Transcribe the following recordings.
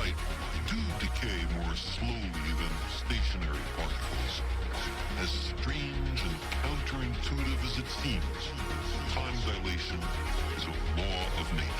light do decay more slowly than stationary particles. As strange and counterintuitive as it seems, time dilation is a law of nature.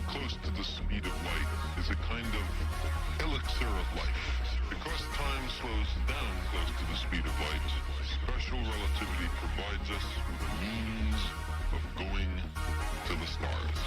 Close to the speed of light is a kind of elixir of life. Because time slows down close to the speed of light, special relativity provides us with a means of going to the stars.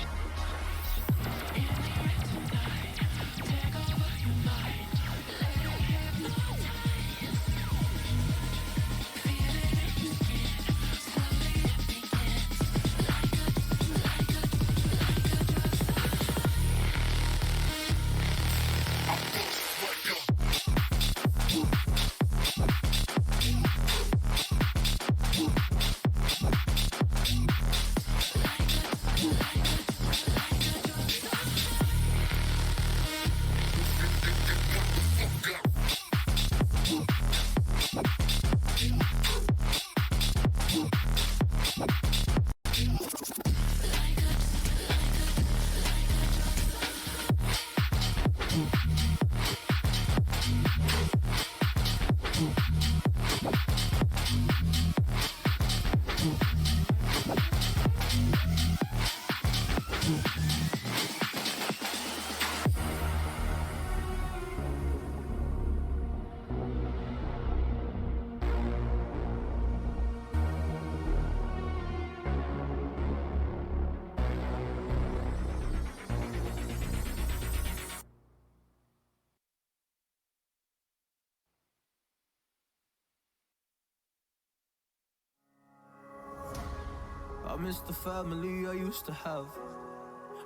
I miss the family I used to have.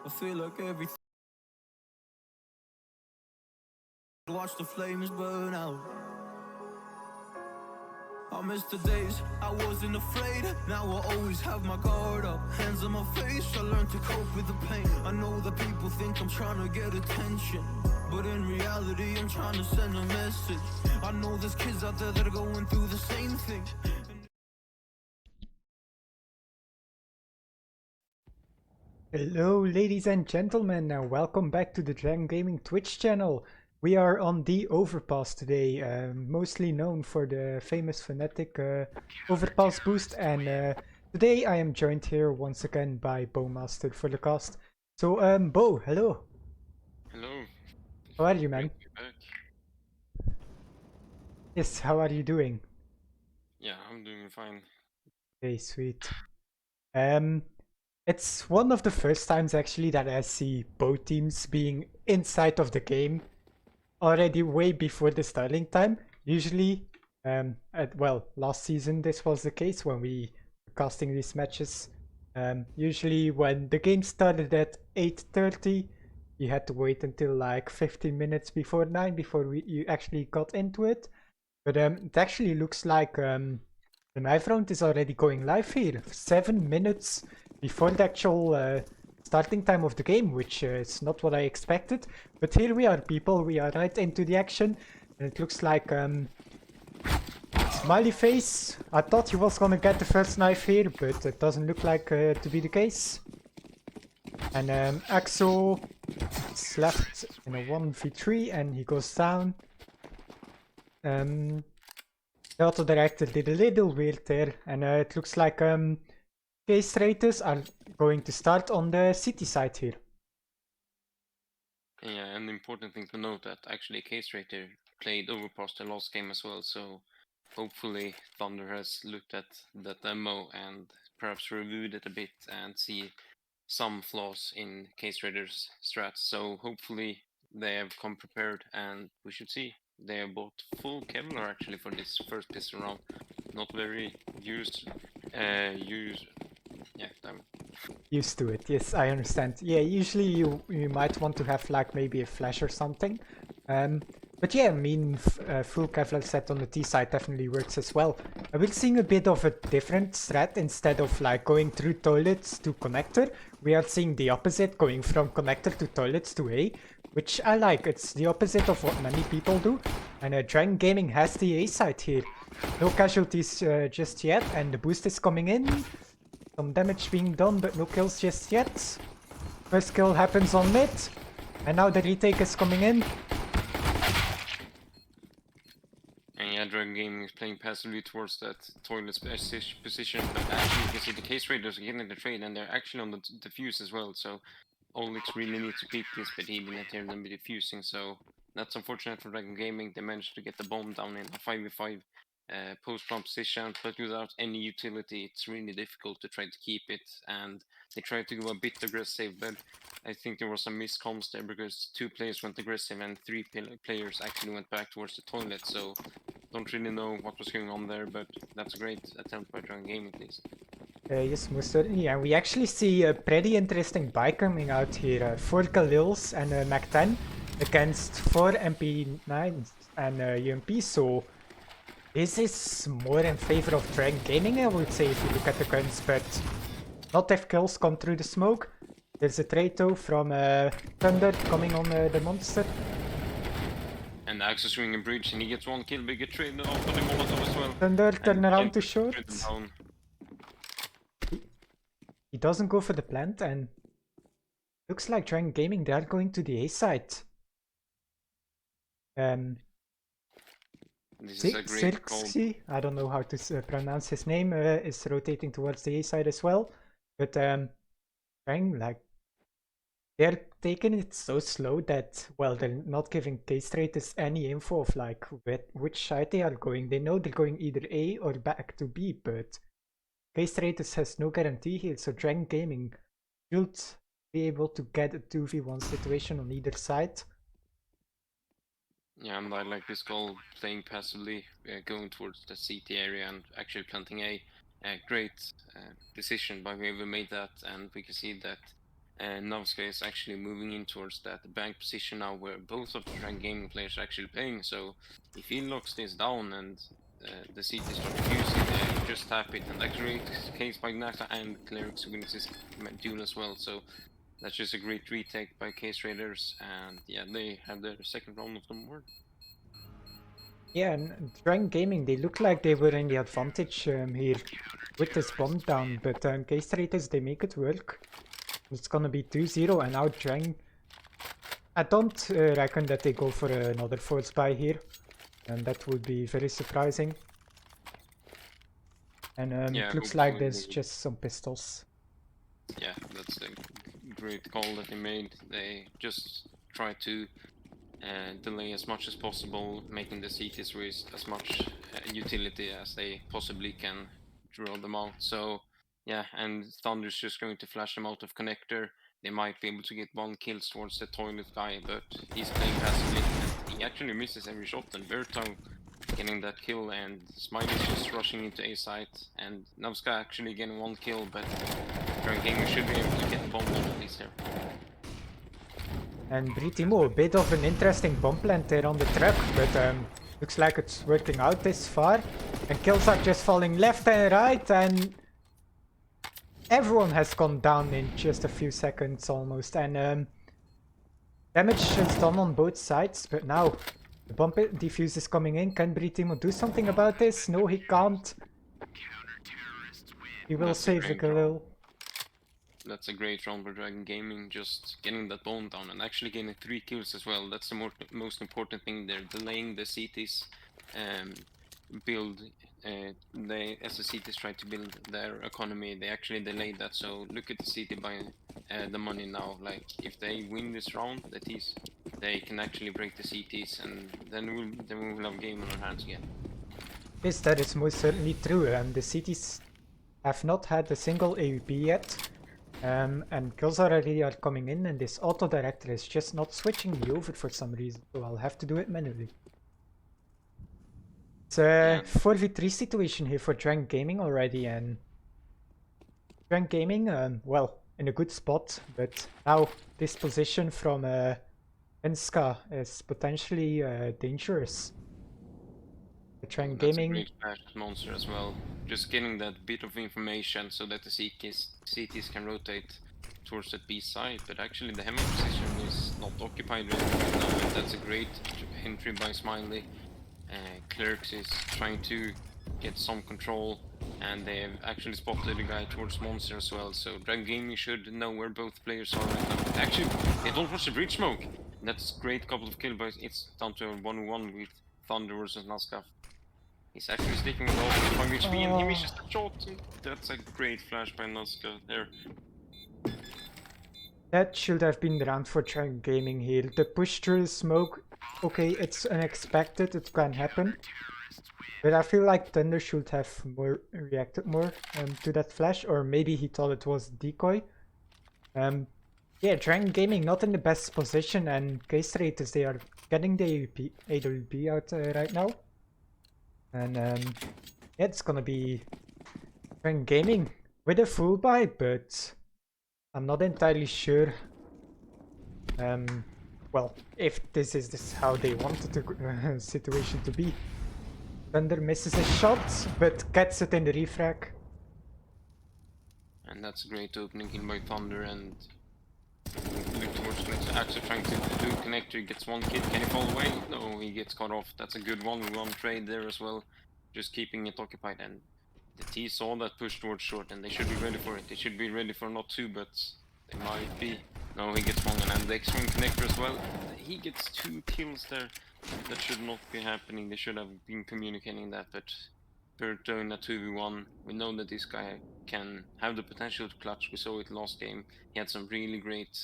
I feel like everything. Watch the flames burn out. I miss the days I wasn't afraid. Now I always have my guard up. Hands on my face, I learned to cope with the pain. I know that people think I'm trying to get attention, but in reality I'm trying to send a message. I know there's kids out there that are going through the same thing. Hello ladies and gentlemen, and welcome back to the Dragon Gaming Twitch channel. We are on the Overpass today, mostly known for the famous Fnatic Overpass boost, and today I am joined here once again by Bowmaster for the cast. So Bo, hello. Hello. How are you, man? Great to be back. Yes, how are you doing? Yeah, I'm doing fine. Okay, sweet. It's one of the first times actually that I see both teams being inside of the game already way before the starting time. Usually, well, last season this was the case when we were casting these matches. Usually when the game started at 8:30, you had to wait until like 15 minutes before 9 before you actually got into it. But it actually looks like the knife round is already going live here, 7 minutes before the actual starting time of the game, which is not what I expected. But here we are, people. We are right into the action. And it looks like Smiley Face. I thought he was gonna get the first knife here, but it doesn't look like to be the case. And Axo is left in a 1v3 and he goes down. The auto director did a little weird there, and it looks like KStraters are going to start on the city side here. Yeah, and the important thing to note that actually KStrater played Overpass the last game as well, so hopefully Thunder has looked at that demo and perhaps reviewed it a bit and see some flaws in KStraters' strats. So hopefully they have come prepared, and we should see. They have bought full Kevlar actually for this first pistol round. Not very used. Yeah, damn. Used to it, yes, I understand. Yeah, usually you might want to have like maybe a flash or something. But yeah, I mean, full Kevlar set on the T side definitely works as well. We're seeing a bit of a different strat. Instead of like going through toilets to connector, we are seeing the opposite, going from connector to toilets to A, which I like. It's the opposite of what many people do. And DRGN Gaming has the A side here. No casualties just yet, and the boost is coming in. Some damage being done, but no kills just yet. First kill happens on mid, and now the retake is coming in. And yeah, DRGN Gaming is playing passively towards that toilet position, but actually you can see the KStraters are getting the trade, and they're actually on the defuse as well, so Olix really needs to keep this, but he didn't hear them be defusing, so that's unfortunate for DRGN Gaming. They managed to get the bomb down in a 5v5 post-plant position, but without any utility it's really difficult to try to keep it, and they tried to go a bit aggressive, but I think there was some miscomms there because 2 players went aggressive and 3 players actually went back towards the toilet, so don't really know what was going on there, but that's a great attempt by DRGN Gaming at least. Yes, most certainly, and we actually see a pretty interesting buy coming out here. 4 Galils and a Mac 10 against 4 MP9s and UMP, so this is more in favor of DRGN Gaming, I would say, if you look at the guns, but not if kills come through the smoke. There's a trade though from Thunder coming on the monster. And Axe is swinging a bridge and he gets 1 kill, big trade off on the Molotov as well. Thunder turn And around to Kent short. trade down. He doesn't go for the plant, and looks like DRGN Gaming, they are going to the A side. This is a great call. Xerxes, I don't know how to pronounce his name, is rotating towards the A side as well. But DRGN, like, they're taking it so slow that, well, they're not giving KStraters any info of like which side they are going. They know they're going either A or back to B, but KStraters has no guarantee here, so DRGN Gaming should be able to get a 2v1 situation on either side. Yeah, and I like this goal, playing passively, going towards the CT area and actually planting A. Great decision by whoever made that, and we can see that Novska is actually moving in towards that bank position now, where both of the DRGN Gaming players are actually playing. So if he locks this down and the CT starts fusing, just tap it, and actually case by Nata and Clerics wins this duel as well. So that's just a great retake by KStraters, and yeah, they have their second round of the board. Yeah, and DRGN Gaming, they look like they were in the advantage here with this bomb down, but KStraters, they make it work. It's gonna be 2-0, and now DRGN, I don't reckon that they go for another force buy here, and that would be very surprising. And Yeah, it looks like hopefully there's they- just some pistols. Yeah, that's a great call that they made. They just try to delay as much as possible, making the CTs waste as much utility as they possibly can draw them out. So yeah, and Thunder's just going to flash them out of connector. They might be able to get 1 kill towards the toilet guy, but he's playing passively and he actually misses every shot, and Bertang getting that kill, and Smiley's just rushing into A site, and Navska actually getting 1 kill, but DRGN Gaming should be able to get the bomb at least here. And Britimo, a bit of an interesting bomb plant there on the truck, but looks like it's working out this far. And kills are just falling left and right, and everyone has gone down in just a few seconds almost, and damage is done on both sides, but now the bomb defuse is coming in. Can Britimo do something about this? No, he can't. He will That's a save the great round. kill. That's a great round for Dragon Gaming, just getting that bomb down and actually getting 3 kills as well. That's the most important thing there. Delaying the CTs build, as the CTs try to build their economy, they actually delayed that. So look at the CT buying the money now. Like if they win this round, that is, they can actually break the CTs, and then we will have a game on our hands again. Yes, that is most certainly true. The cities have not had a single AUP yet. And kills already are coming in, and this auto director is just not switching me over for some reason, so I'll have to do it manually. It's a 4v3 situation here for Dragon Gaming already, and Dragon Gaming, well, in a good spot, but now this position from Enska is potentially dangerous. Dragon That's a Gaming. great flash monster as well. Just getting that bit of information so that the CTs can rotate towards that B side, but actually the Hammer position is not occupied right now, and that's a great entry by Smiley. Clerks is trying to get some control, and they have actually spotted the guy towards Monster as well, so Dragon Gaming should know where both players are right now. Actually, they don't watch the bridge smoke! That's great couple of kills, but it's down to a 1v1 with Thunder versus Nazca. He's actually sticking with all 5 HP and he misses the shot. That's a great flash by Nazca there. That should have been the round for Dragon Gaming here. The push through the smoke, okay, it's unexpected, it can happen. But I feel like Thunder should have reacted more to that flash, or maybe he thought it was decoy. Yeah, Dragon Gaming not in the best position, and KStraters, they are getting the AWP out right now. And yeah, it's gonna be Dragon Gaming with a full buy, but I'm not entirely sure. Well, if this is how they wanted the situation to be. Thunder misses a shot, but gets it in the refrag. And that's a great opening kill by Thunder, and look towards Connector. Actually trying to do Connector, he gets one kill. Can he fall away? No, he gets cut off. That's a good 1v1 trade there as well. Just keeping it occupied, and the T saw that push towards short, and they should be ready for it. They should be ready for not 2, but they might be. No, he gets one, and the X-Wing Connector as well. He gets 2 kills there. That should not be happening. They should have been communicating that, but Berto in a 2v1, we know that this guy can have the potential to clutch. We saw it last game. He had some really great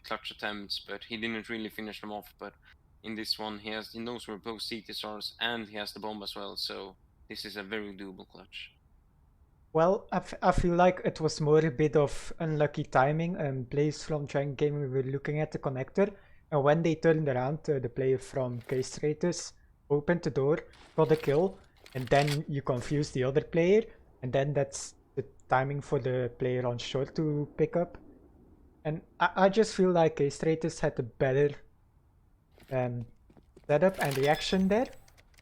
clutch attempts, but he didn't really finish them off. But in this one, he knows where both CTs are, and he has the bomb as well. So this is a very doable clutch. Well, I feel like it was more a bit of unlucky timing, and players from Dragon Gaming were looking at the connector, and when they turned around, the player from KStraters opened the door, got a kill, and then you confuse the other player, and then that's the timing for the player on short to pick up. And I just feel like KStraters had a better setup and reaction there,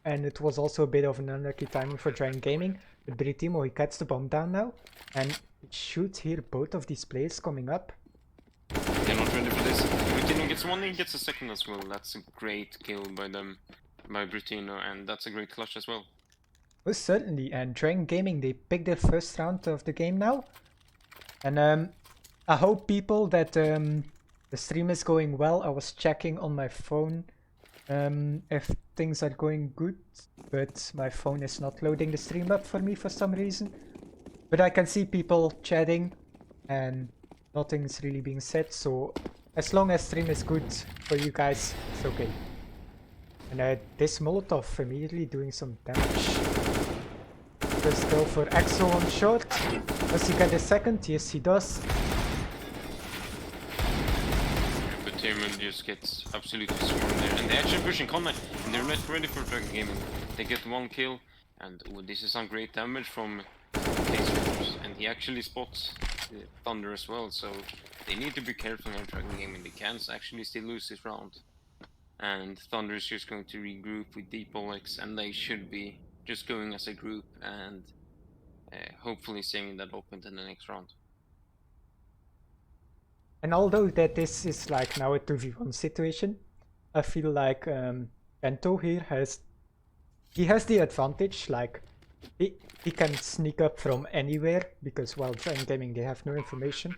and it was also a bit of an unlucky timing for Dragon Gaming. But Britimo, he gets the bomb down now, and it should hear both of these players coming up. They're not ready for this. Britino gets one, he gets a second as well. That's a great kill by them, by Britino, and that's a great clutch as well. Most certainly, and Dragon Gaming, they picked their first round of the game now. And I hope people that the stream is going well. I was checking on my phone if things are going good, but my phone is not loading the stream up for me for some reason. But I can see people chatting and nothing's really being said, so as long as stream is good for you guys, it's okay. And this Molotov immediately doing some damage. First kill for Axel on short. Does he get a second? Yes, he does. But Tyrman just gets absolutely swarmed there, and they're actually pushing Connor, and they're not ready for Dragon Gaming. They get one kill, and this is some great damage from KStraters, and he actually spots Thunder as well, so they need to be careful on Dragon Gaming. They can actually still lose this round. And Thunder is just going to regroup with Deep Olex, and they should be just going as a group, and hopefully saving that open to the next round. And although that this is like now a 2v1 situation, I feel like Bento here has the advantage. Like he can sneak up from anywhere because while Dragon Gaming they have no information,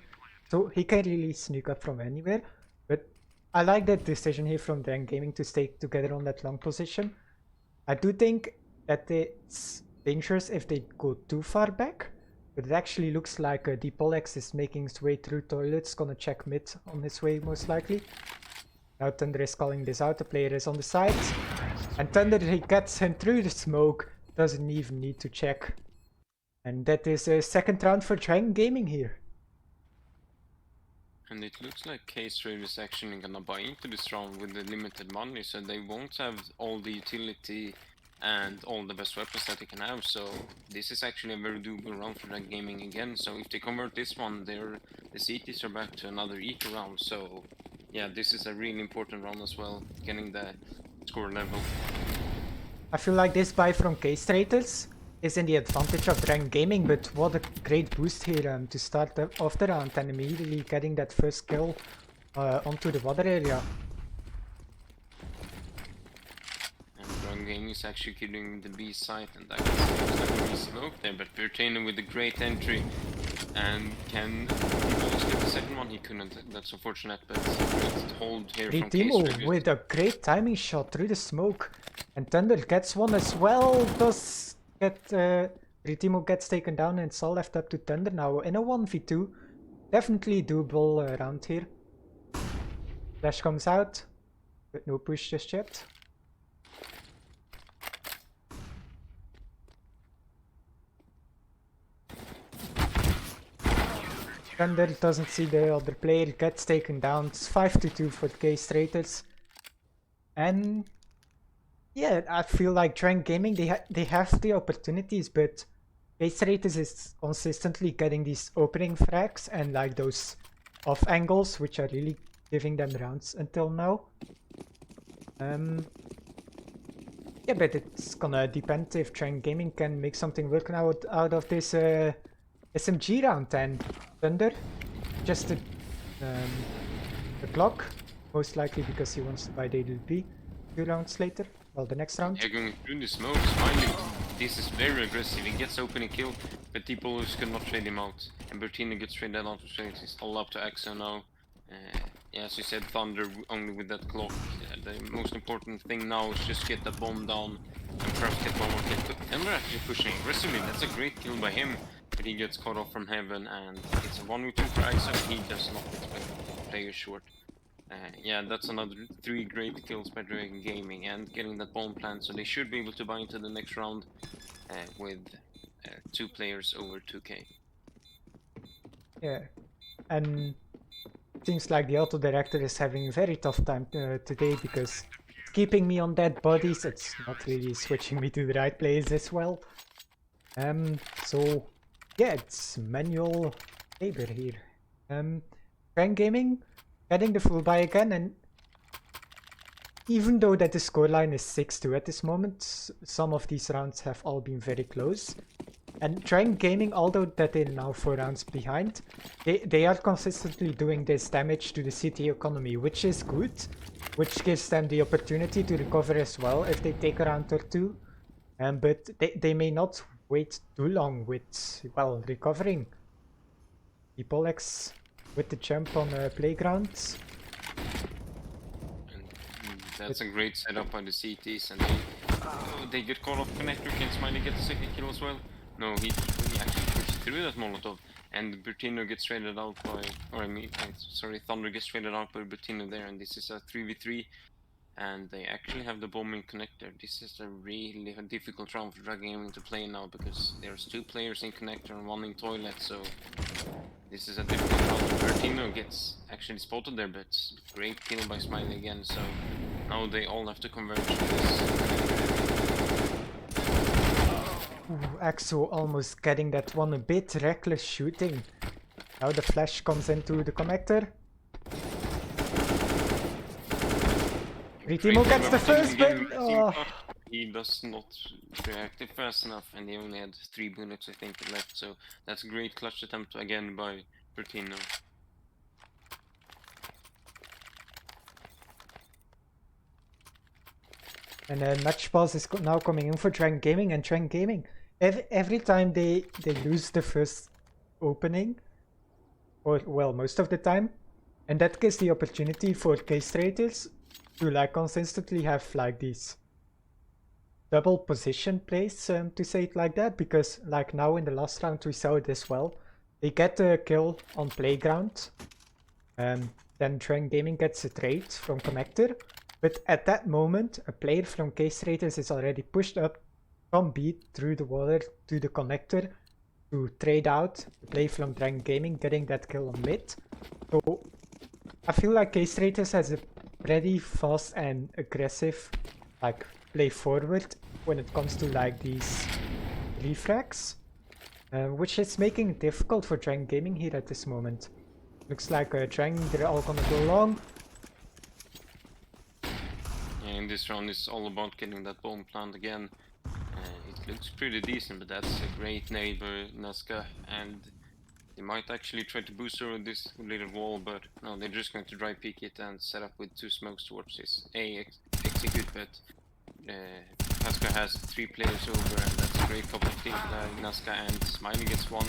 so he can really sneak up from anywhere. But I like that decision here from Dragon Gaming to stay together on that long position. I do think that it's dangerous if they go too far back. But it actually looks like Deepolex is making his way through toilets, gonna check mid on his way most likely. Now Thunder is calling this out, the player is on the side. And Thunder, he gets him through the smoke, doesn't even need to check. And that is a second round for Dragon Gaming here. And it looks like KStraters is actually gonna buy into this round with the limited money, so they won't have all the utility and all the best weapons that they can have, so this is actually a very doable round for Dragon Gaming again. So if they convert this one, the CTs are back to another eco round, so yeah, this is a really important round as well, getting the score level. I feel like this buy from KStraters is in the advantage of Dragon Gaming, but what a great boost here to start off the round and immediately getting that first kill onto the water area. And Gaming is actually killing the B site, and that is like smoke there, but Bertano with a great entry and can almost get the second one. He couldn't, that's unfortunate, but great hold here from KStraters with a great timing shot through the smoke, and Thunder gets one as well. Does get Ritimo gets taken down and it's all left up to Thunder now in a 1v2. Definitely doable round here. Flash comes out, but no push just yet. Thunder doesn't see the other player, gets taken down. It's 5-2 for the KStraters. And yeah, I feel like Dragon Gaming, they have the opportunities, but KStraters is consistently getting these opening frags and like those off angles, which are really giving them rounds until now. Yeah, but it's gonna depend if Dragon Gaming can make something work out of this SMG round. And Thunder just the clock, most likely because he wants to buy the AWP 2 rounds later. Well, the next round. Yeah, going through the smoke, Smiley, this is very aggressive. He gets opening kill, but Deepolex could not trade him out. And Bertino gets traded out, so it's all up to Axo now. Yeah, as you said, Thunder only with that clock. The most important thing now is just get that bomb down and perhaps get one more kill. Thunder actually pushing aggressively. That's a great kill by him, but he gets caught off from heaven, and it's a 1v2 for Axo. He does not expect the player short. Yeah, that's another 3 great kills by Dragon Gaming and getting that bomb plant, so they should be able to buy into the next round with 2 players over 2k. Yeah, and it seems like the auto director is having a very tough time today because it's keeping me on dead bodies. It's not really switching me to the right players as well. So yeah, it's manual labor here. Dragon Gaming getting the full buy again, and even though that the scoreline is 6-2 at this moment, some of these rounds have all been very close. And Dragon Gaming, although that they're now 4 rounds behind, they are consistently doing this damage to the city economy, which is good, which gives them the opportunity to recover as well if they take a round or 2. But they may not wait too long with, well, recovering. Deepolex with the jump on playgrounds. And that's a great setup by the CTs, and they get caught off connector. Can Smiley get the second kill as well? No, he actually pushed through that Molotov, and Bertino gets traded out by, Thunder gets traded out by Bertino there, and this is a 3v3, and they actually have the bombing connector. This is a really difficult round for Dragon Gaming to play now, because there's 2 players in connector and 1 in toilet, so this is a difficult round. Bertino gets actually spotted there, but great kill by Smiley again, so now they all have to converge to this. Ooh, Axo almost getting that one, a bit reckless shooting. Now the flash comes into the connector. Ritimo gets the first win! Oh. he does not react it fast enough, and he only had 3 bullets, I think, left. So that's a great clutch attempt again by Bertino. And Match Pass is now coming in for Dragon Gaming, and Dragon Gaming, every time they lose the first opening, or well, most of the time, and that gives the opportunity for KStraters to like consistently have like these double position plays, to say it like that, because like now in the last round we saw it as well. They get a kill on Playground, then Dragon Gaming gets a trade from Connector, but at that moment a player from KStraters is already pushed up from B through the water to the Connector to trade out the play from Dragon Gaming, getting that kill on mid. So I feel like KStraters has a pretty fast and aggressive like play forward when it comes to like these refrags, which is making it difficult for Dragon Gaming here at this moment. Looks like Dragon, they're all gonna go long. Yeah, in this round it's all about getting that bomb plant again. It looks pretty decent, but that's a great nade by Nazca, and they might actually try to boost over this little wall, but no, they're just going to dry peek it and set up with 2 smokes towards this execute, but Nazca has 3 players over, and that's a great couple of things. Nazca and Smiley gets 1.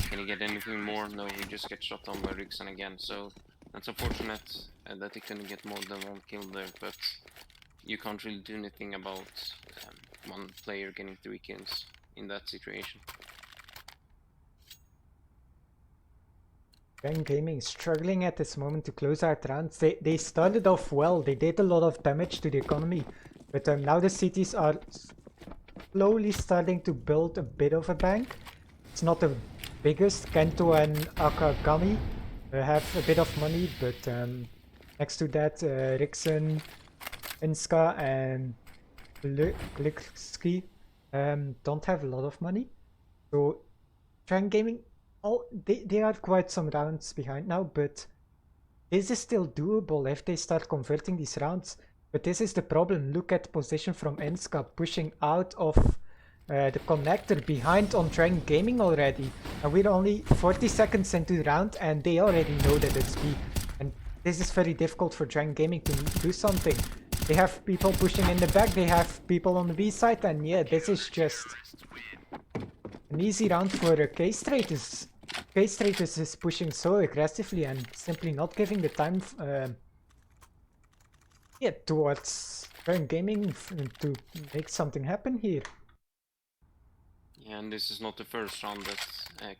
Can he get anything more? No, he just gets shot down by Rixon again, so that's unfortunate that he couldn't get more than 1 kill there, but you can't really do anything about 1 player getting 3 kills in that situation. Dragon Gaming struggling at this moment to close out rounds. They started off well, they did a lot of damage to the economy, but now the cities are slowly starting to build a bit of a bank. It's not the biggest. Kento and Akagami have a bit of money, but next to that Rixon, Inska and Glikski don't have a lot of money. So Dragon Gaming, they are quite some rounds behind now, but this is still doable if they start converting these rounds. But this is the problem. Look at position from Inska pushing out of the connector behind on Dragon Gaming already. And we're only 40 seconds into the round and they already know that it's B. And this is very difficult for Dragon Gaming to do something. They have people pushing in the back, they have people on the B side, and yeah, this is just an easy round for KStraters. KStraters is pushing so aggressively and simply not giving the time towards Dragon Gaming to make something happen here. Yeah, and this is not the first round that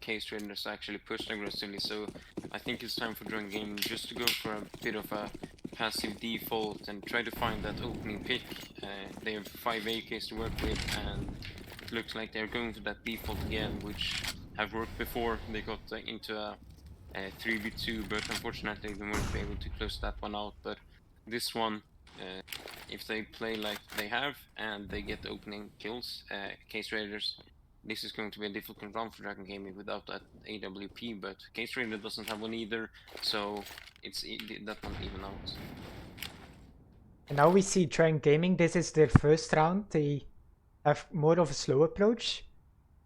KStraters actually pushed aggressively, so I think it's time for Dragon Gaming just to go for a bit of a passive default and try to find that opening pick. They have 5 AKs to work with, and it looks like they're going for that default again, which have worked before. They got into a 3v2, but unfortunately they weren't able to close that one out. But this one, if they play like they have and they get opening kills, KStraters, this is going to be a difficult run for Dragon Gaming without that AWP, but KStraters doesn't have one either, so that won't even out. And now we see Dragon Gaming, this is their first round, they have more of a slow approach.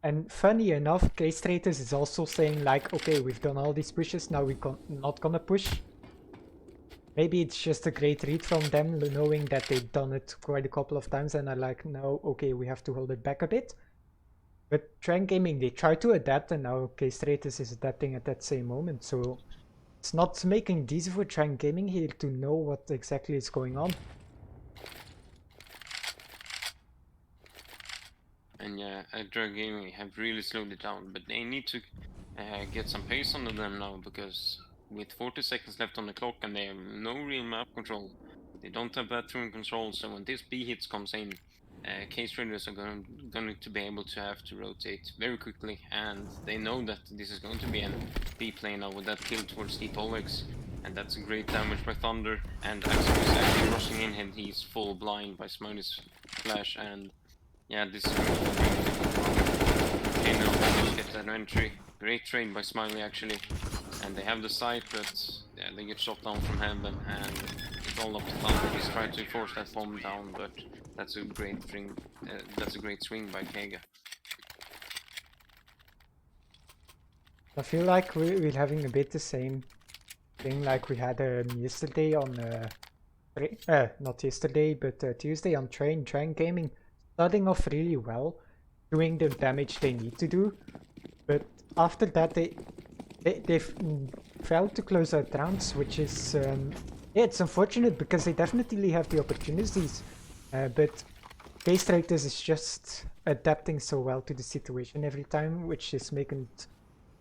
And funny enough, KStraters is also saying like, okay, we've done all these pushes, now we're not gonna push. Maybe it's just a great read from them, knowing that they've done it quite a couple of times and are like, no, okay, we have to hold it back a bit. But Dragon Gaming, they try to adapt, and now KStraters is adapting at that same moment, so it's not making it easy for Dragon Gaming here to know what exactly is going on. And yeah, Dragon Gaming have really slowed it down, but they need to get some pace under them now, because with 40 seconds left on the clock and they have no real map control, they don't have bathroom control, so when this B hits comes in, KStraters are going to be able to have to rotate very quickly, and they know that this is going to be an B play now with that kill towards Deep Olex, and that's a great damage by Thunder, and Axel is actually rushing in and he's full blind by Smiley's flash, and yeah, this is going to be okay, now they just get that entry. Great trade by Smiley actually, and they have the site, but yeah, they get shot down from heaven, and it's all up to Thunder. He's trying to force that bomb down, but that's a great swing. That's a great swing by Kega. I feel like we're having a bit the same thing like we had yesterday on not yesterday, but Tuesday on Train Gaming, starting off really well, doing the damage they need to do, but after that they failed to close out rounds, which is yeah, it's unfortunate because they definitely have the opportunities, but KStraters is just adapting so well to the situation every time, which is making it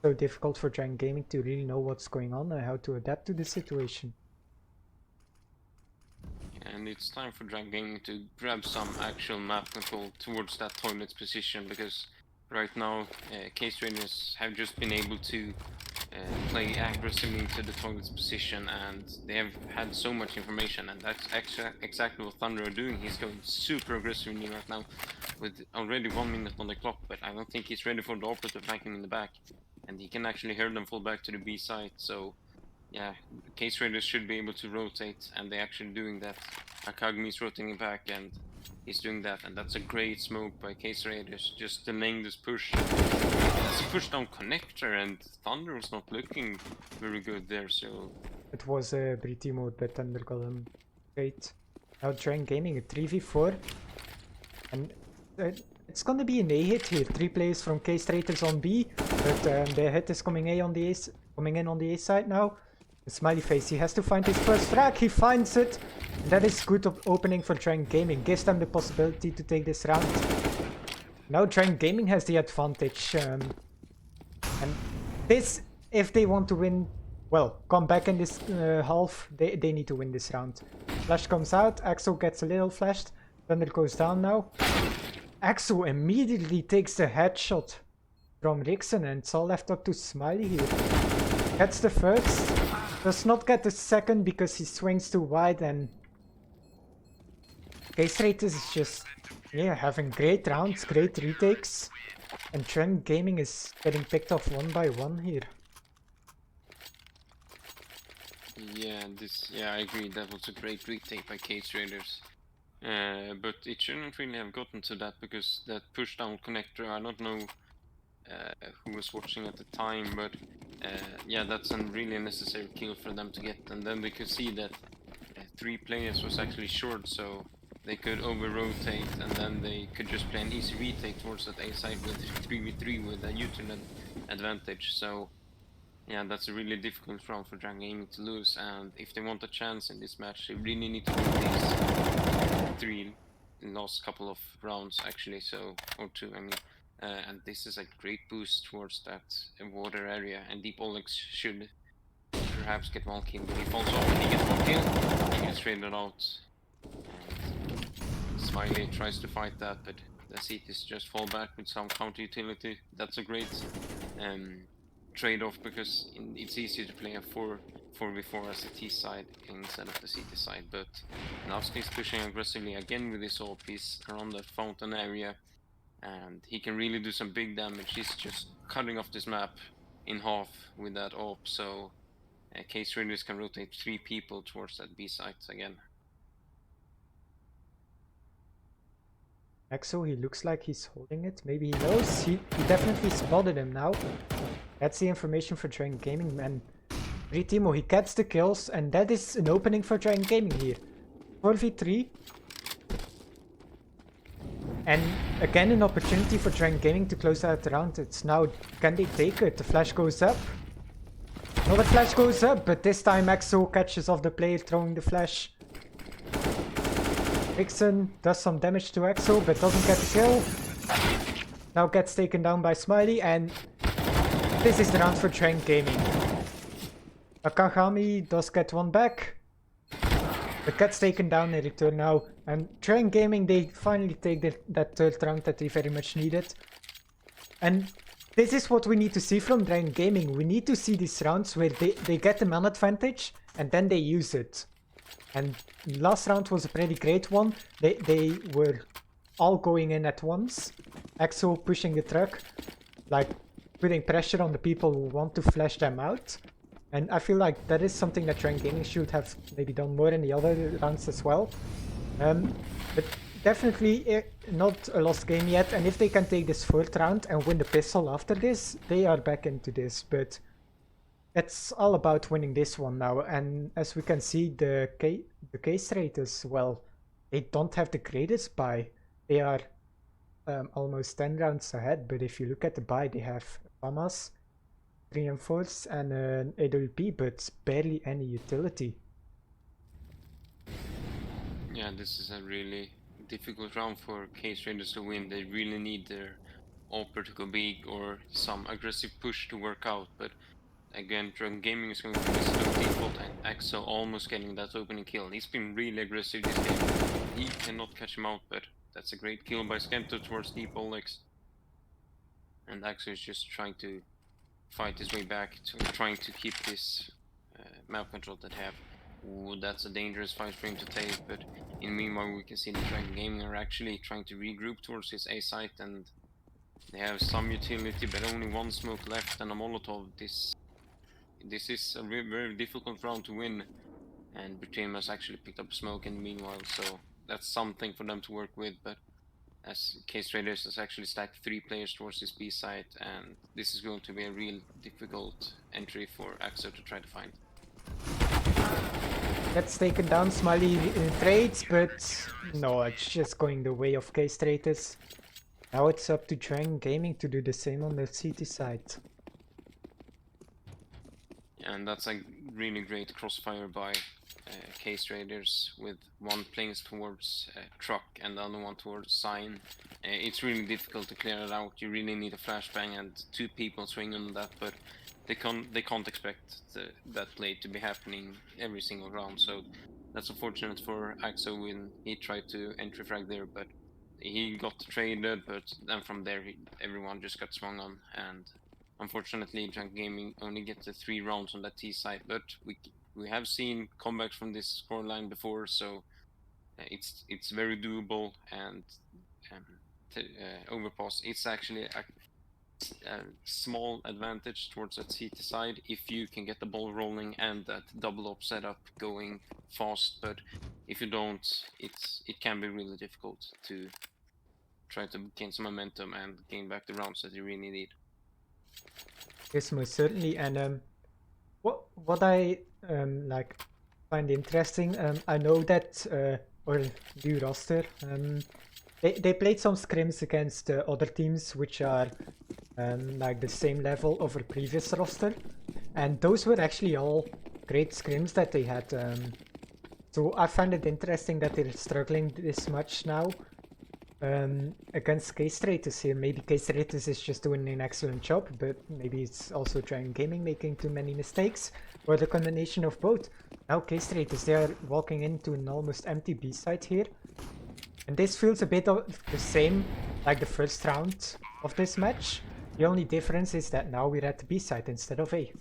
so difficult for DRGN Gaming to really know what's going on and how to adapt to the situation. And it's time for DRGN Gaming to grab some actual map control towards that toilet's position, because right now KStraters have just been able to play aggressively into the toilet's position, and they have had so much information, and that's exactly what Thunder are doing. He's going super aggressively right now with already 1 minute on the clock, but I don't think he's ready for the operative backing in the back, and he can actually hear them fall back to the B side. So yeah, KStraters should be able to rotate, and they're actually doing that. Akagami is rotating back, and he's doing that, and that's a great smoke by KStraters, just delaying this push. It's a push down connector, and Thunder was not looking very good there, so... It was a Briti mode, but Thunder got him great. Now DRGN Gaming a 3v4, and it's gonna be an A hit here. 3 players from KStraters on B, but the hit is coming in on the A side now. The smiley face, he has to find his first frag, he finds it! That is good opening for DRGN Gaming, gives them the possibility to take this round. Now DRGN Gaming has the advantage, and this, if they want to win, well, come back in this half, they need to win this round. Flash comes out, Axo gets a little flashed, Thunder goes down now. Axo immediately takes the headshot from Rixen, and it's all left up to Smiley here. Gets the first, does not get the second because he swings too wide, and KStraters is just, yeah, having great rounds, great retakes, and DRGN Gaming is getting picked off one by one here. Yeah, I agree, that was a great retake by KStraters. But it shouldn't really have gotten to that, because that push down connector, I don't know who was watching at the time, but yeah, that's a really necessary kill for them to get, and then they could see that 3 players was actually short, so they could over-rotate, and then they could just play an easy retake towards that A side with 3v3 with a U-turn advantage. So yeah, that's a really difficult round for DRGN Gaming to lose, and if they want a chance in this match, they really need to win these 3 last couple of rounds actually, so, or 2 I mean. And this is a great boost towards that water area, and Deep Olex should perhaps get 1 kill, but he falls off and he gets 1 kill, he gets traded out. And Smiley tries to fight that, but the CTs just fall back with some counter utility. That's a great trade-off, because it's easier to play a 4v4 as a T side instead of the CT side, but Navsky is pushing aggressively again with his AWP. He's around that fountain area, and he can really do some big damage. He's just cutting off this map in half with that AWP, so KStraters can rotate 3 people towards that B site again. Axo, he looks like he's holding it. Maybe he knows. He definitely spotted him now. That's the information for DRGN Gaming, and Ritimo, he gets the kills, and that is an opening for DRGN Gaming here. 4v3. And again, an opportunity for DRGN Gaming to close out the round. It's now, can they take it? The flash goes up. Another flash goes up, but this time Axo catches off the player throwing the flash. Vixen does some damage to Axo, but doesn't get the kill. Now gets taken down by Smiley, and this is the round for DRGN Gaming. Akagami does get 1 back, but gets taken down in return now. And DRGN Gaming, they finally take that 3rd round that they very much needed. And this is what we need to see from DRGN Gaming. We need to see these rounds where they get the man advantage and then they use it. And last round was a pretty great one. They were all going in at once. Axo pushing the truck, like putting pressure on the people who want to flash them out. And I feel like that is something that DRGN Gaming should have maybe done more in the other rounds as well. But definitely not a lost game yet, and if they can take this 4th round and win the pistol after this, they are back into this, but it's all about winning this one now. And as we can see, the KStraters, well, they don't have the greatest buy. They are almost 10 rounds ahead, but if you look at the buy, they have FAMAS, 3 and 4s, and an AWP, but barely any utility. Yeah, this is a really difficult round for KStraters to win. They really need their AWP to go big or some aggressive push to work out, but again, DRGN Gaming is going to be slow default and Axo almost getting that opening kill. He's been really aggressive this game. He cannot catch him out, but that's a great kill by Skemto towards Deep Olex. And Axo is just trying to fight his way back, trying to keep this map control that they have. Ooh, that's a dangerous fight for him to take, but in the meanwhile we can see that DRGN Gaming are actually trying to regroup towards his A site, and they have some utility but only 1 smoke left and a Molotov. This is a very difficult round to win, and Britain has actually picked up smoke in the meanwhile, so that's something for them to work with. But as KStraters has actually stacked 3 players towards this B site, and this is going to be a real difficult entry for Axo to try to find. That's taken down. Smiley trades, but no, it's just going the way of KStraters. Now it's up to DRGN Gaming to do the same on the CT side. And that's a really great crossfire by KStraters, with one playing towards Truck and the other one towards Sign. It's really difficult to clear it out. You really need a flashbang and 2 people swing on that, but they can't expect that play to be happening every single round. So that's unfortunate for Axo when he tried to entry frag there, but he got traded. But then from there, everyone just got swung on, and unfortunately, DRGN Gaming only get the 3 rounds on that T side, but we have seen comebacks from this scoreline before, so it's very doable. And overpass, it's actually a small advantage towards that CT side if you can get the ball rolling and that double up setup going fast. But if you don't, it can be really difficult to try to gain some momentum and gain back the rounds that you really need. Yes, most certainly. And what I like find interesting, I know that our new roster, they played some scrims against other teams which are like the same level of our previous roster, and those were actually all great scrims that they had. So I find it interesting that they're struggling this much now against KStraters here. Maybe KStraters is just doing an excellent job, but maybe it's also DRGN Gaming making too many mistakes, or the combination of both. Now KStraters, they are walking into an almost empty B site here, and this feels a bit of the same like the first round of this match. The only difference is that now we're at the B site instead of A.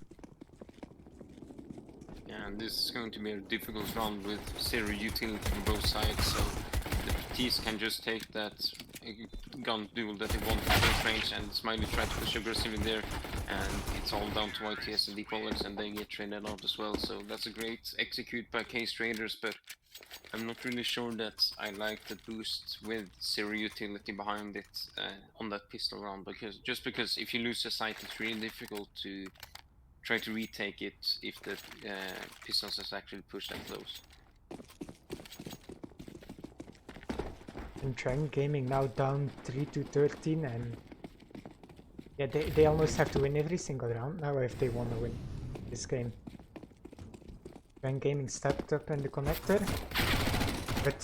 Yeah, and this is going to be a difficult round with 0 utility from both sides, so the PTs can just take that gun duel that they want from close range, and Smiley try to push aggressively there, and it's all down to YTS and Deep and they get traded out as well. So that's a great execute by KStraters, but I'm not really sure that I like the boost with 0 utility behind it on that pistol round, because if you lose a sight, it's really difficult to try to retake it if the pistols is actually pushed that close. And DRGN Gaming now down 3-13, and yeah, they almost have to win every single round now if they want to win this game. DRGN Gaming stepped up in the connector, but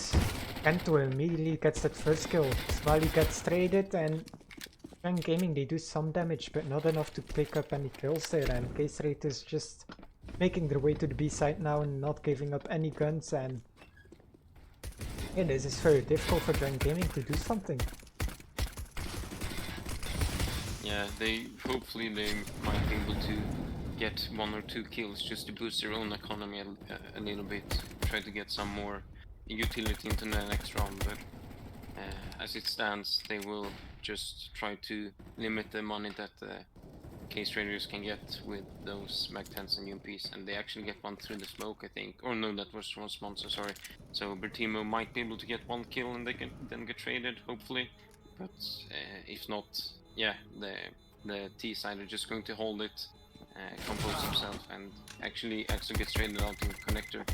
Kento immediately gets that first kill. Smiley gets traded, and DRGN Gaming, they do some damage, but not enough to pick up any kills there, and KStraters just making their way to the B side now and not giving up any guns. And yeah, this is very difficult for DRGN Gaming to do something. Yeah, hopefully they might be able to get 1 or 2 kills just to boost their own economy a little bit, try to get some more utility into the next round, but as it stands, they will just try to limit the money that KStraters can get with those Mag-10s and UMPs, and they actually get one through the smoke, I think. Or no, that was one sponsor, sorry. So Bertimo might be able to get one kill and they can then get traded, hopefully. But if not, yeah, the T side are just going to hold it, compose himself, and actually Axel gets traded out in connector.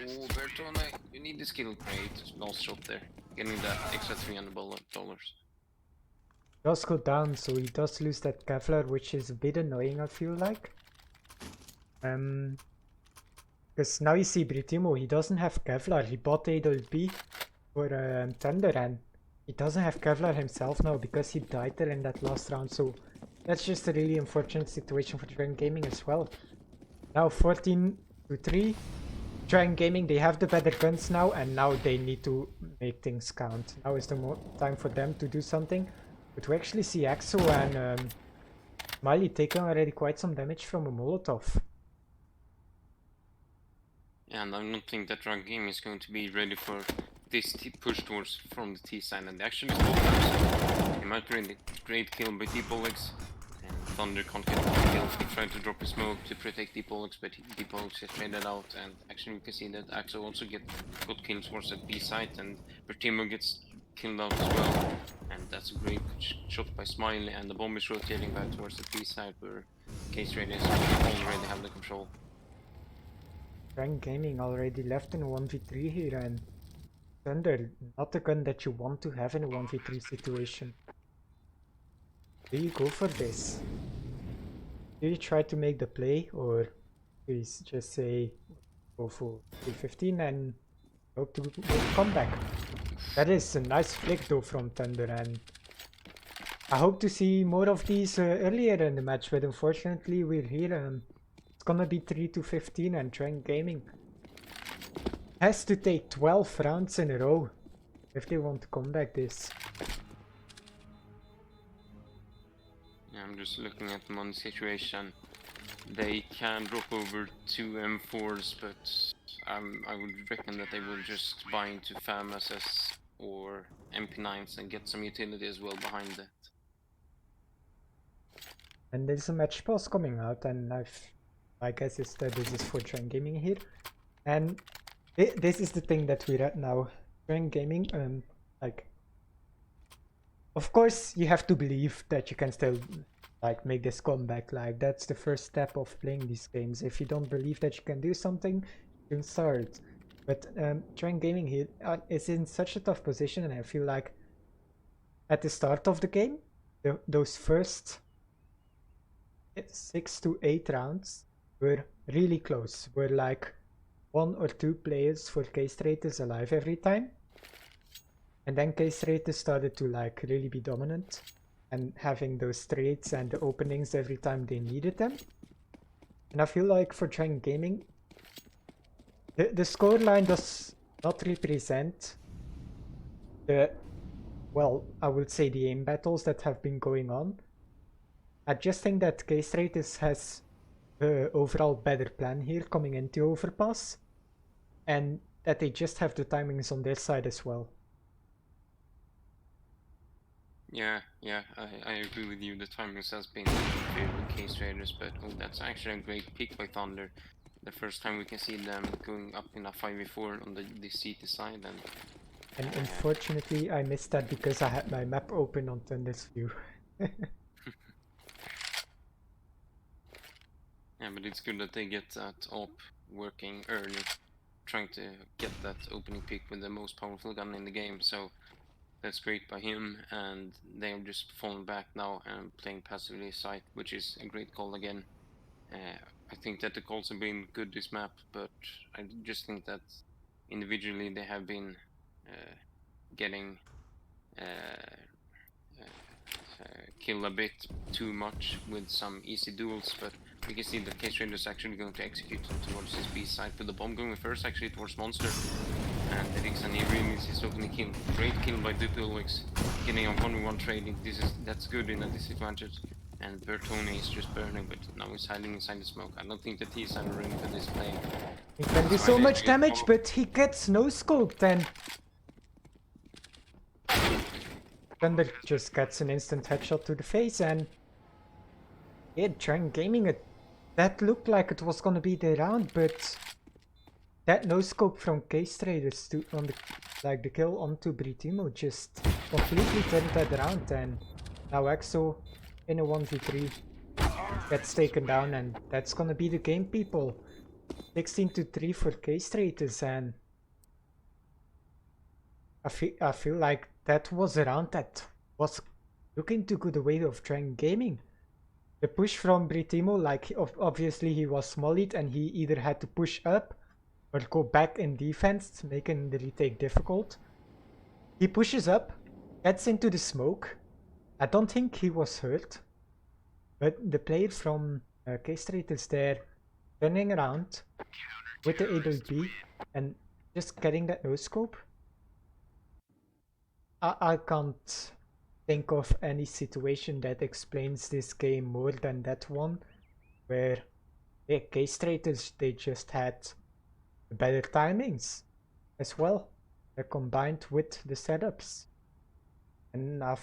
Oh, Bertone, you need the skill. Great, last shot there. Getting that extra $300. Does go down, so he does lose that Kevlar, which is a bit annoying, I feel like. Because now you see Britimo, he doesn't have Kevlar. He bought AWP for Thunder, and he doesn't have Kevlar himself now because he died there in that last round. So that's just a really unfortunate situation for DRGN Gaming as well. Now 14-3. DRGN Gaming, they have the better guns now, and now they need to make things count. Now is the time for them to do something. But we actually see Axo and Miley taking already quite some damage from a Molotov. Yeah, and I don't think that DRGN Gaming is going to be ready for this push towards from the T side, and they actually hold them. They might win the great kill by D-Pollux, and Thunder can't get the kill. He tried to drop his smoke to protect D-Pollux, but D-Pollux gets traded out, and actually we can see that Axo also got kills towards the B side, and Bertimo gets killed out as well. And that's a great shot by Smiley, and the bomb is rotating back towards the B side where KStraters already have the control. DRGN Gaming already left in a 1v3 here, and Thunder, not a gun that you want to have in a 1v3 situation. Do you go for this? Do you try to make the play, or do you just say go for 315 and hope to come back? That is a nice flick though from Thunder, and I hope to see more of these earlier in the match, but unfortunately we're here. It's gonna be 3-15, and DRGN Gaming has to take 12 rounds in a row if they want to come back this. Yeah, I'm just looking at the money situation. They can drop over 2 M4s, but I would reckon that they will just buy into FAMSs or MP9s and get some utility as well behind that. And there's a match pass coming out, and my guess is that this is for DRGN Gaming here. And this is the thing that we're at now. DRGN Gaming, like, of course you have to believe that you can still like make this comeback. Like, that's the first step of playing these games. If you don't believe that you can do something, you can start. But DRGN Gaming here is in such a tough position, and I feel like at the start of the game, those first 6 to 8 rounds were really close. Were like 1 or 2 players for KStraters alive every time. And then KStraters started to like really be dominant and having those trades and the openings every time they needed them. And I feel like for DRGN Gaming, the scoreline does not represent the, well, I would say the aim battles that have been going on. I just think that KStraters has the overall better plan here coming into Overpass, and that they just have the timings on their side as well. Yeah, I agree with you. The timings has been favoring KStraters, but that's actually a great pick by Thunder. The first time we can see them going up in a 5v4 on the CT side, and unfortunately I missed that because I had my map open on Thunder's view. Yeah, but it's good that they get that op working early, trying to get that opening pick with the most powerful gun in the game, so that's great by him, and they're just falling back now and playing passively side, which is a great call again. I think that the calls have been good this map, but I just think that individually they have been getting killed a bit too much with some easy duels, but we can see that KStraters is actually going to execute towards his B side with the bomb going first actually towards Monster. And Eriksson, he really needs his opening kill. Great kill by D-Pollux, getting a 1v1 trading. That's good in a disadvantage. And Bertone is just burning, but now he's hiding inside the smoke. I don't think that he's ever ready for this play. He can do so much damage, but he gets no scoped, and Thunder just gets an instant headshot to the face, and Yeah, Dragon Gaming, that looked like it was gonna be the round, but that no scope from KStraters to on the kill onto Britimo just completely turned that around, and now EXO in a 1v3 gets taken down, and that's gonna be the game, people. 16-3 for KStraters, and I feel like that was a round that was looking to go the way of Dragon Gaming. The push from Britimo, like obviously he was mollied and he either had to push up or go back in defense, making the retake difficult. He pushes up, gets into the smoke. I don't think he was hurt, but the player from K-Street is there turning around with the AWP and just getting that no scope. I can't think of any situation that explains this game more than that one, where K-Straters, they just had better timings as well, combined with the setups. And I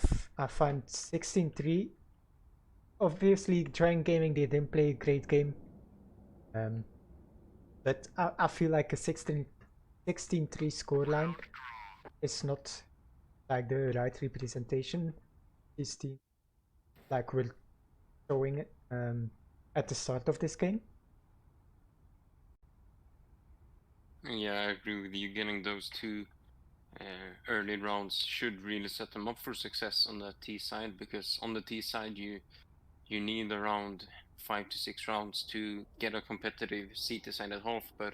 find 16-3. Obviously, Dragon Gaming, they didn't play a great game. But I feel like a 16-3 scoreline is not like the right representation. This team, like we're showing it at the start of this game. Yeah, I agree with you. Getting those two early rounds should really set them up for success on the T side, because on the T side you need around 5 to 6 rounds to get a competitive CT-sided half, but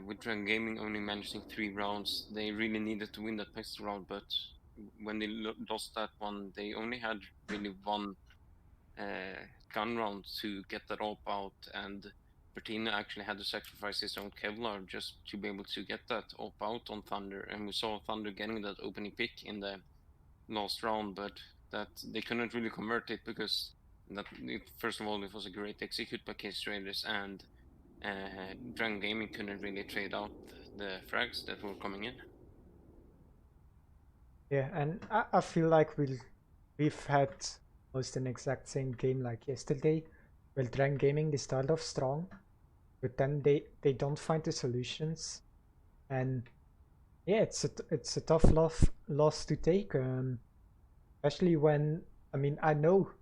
with Dragon Gaming only managing 3 rounds, they really needed to win that next round, but when they lost that one, they only had really one gun round to get that op out, and Bertina actually had to sacrifice his own Kevlar just to be able to get that op out on Thunder, and we saw Thunder getting that opening pick in the last round, but that they couldn't really convert it because first of all, it was a great execute by KStraters, and Dragon Gaming couldn't really trade out the frags that were coming in. Yeah, and I feel like we've had almost an exact same game like yesterday. Well, Dragon Gaming, they start off strong, but then they don't find the solutions, and yeah, it's a tough loss to take, especially when, I mean, I know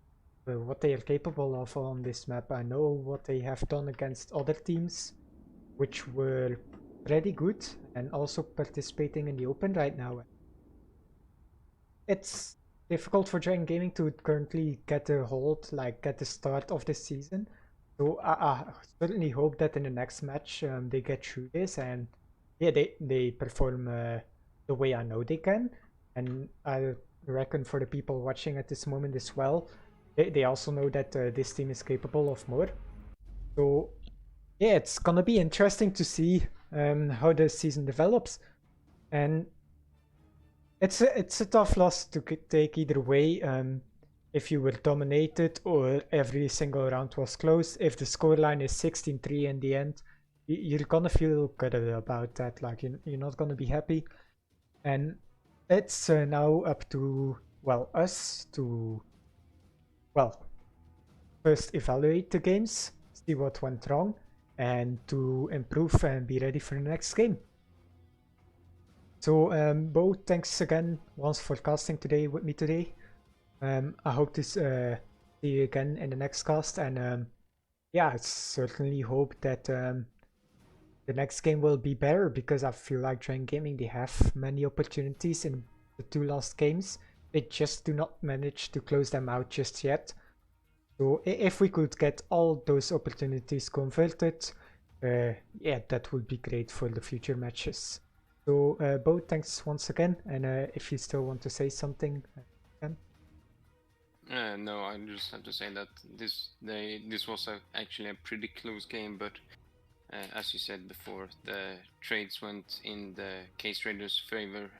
what they are capable of on this map. I know what they have done against other teams, which were pretty good and also participating in the Open right now. It's difficult for Dragon Gaming to currently get a hold, like get the start of the season. So I certainly hope that in the next match they get through this, and yeah, they perform the way I know they can. And I reckon for the people watching at this moment as well, they also know that this team is capable of more. So yeah, it's gonna be interesting to see how the season develops. And it's a tough loss to take either way. If you were dominated or every single round was close, if the scoreline is 16-3 in the end, you're gonna feel good about that. Like you're not gonna be happy, and it's now up to, well, us to, well, first evaluate the games, see what went wrong, and to improve and be ready for the next game. So, Bo, thanks again once for casting today with me today. I hope to see you again in the next cast, and yeah, I certainly hope that the next game will be better, because I feel like Dragon Gaming, they have many opportunities in the 2 last games. They just do not manage to close them out just yet. So if we could get all those opportunities converted, yeah, that would be great for the future matches. So, Bo, thanks once again, and if you still want to say something, you can. No, I just have to say that this was actually a pretty close game, but as you said before, the trades went in the KStraters' favor,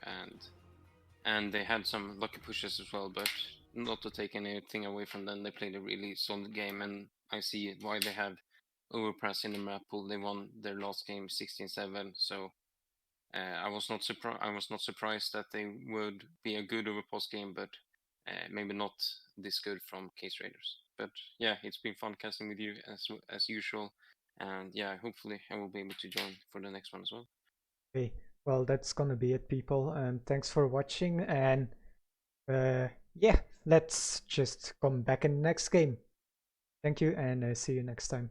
and they had some lucky pushes as well, but not to take anything away from them, they played a really solid game, and I see why they have overpress in the map pool. They won their last game 16-7, so I was not surprised that they would be a good overpass game, but maybe not this good from KStraters. But yeah, it's been fun casting with you as usual, and yeah, hopefully I will be able to join for the next one as well. Okay, well, that's gonna be it, people. Thanks for watching, and yeah, let's just come back in the next game. Thank you, and see you next time.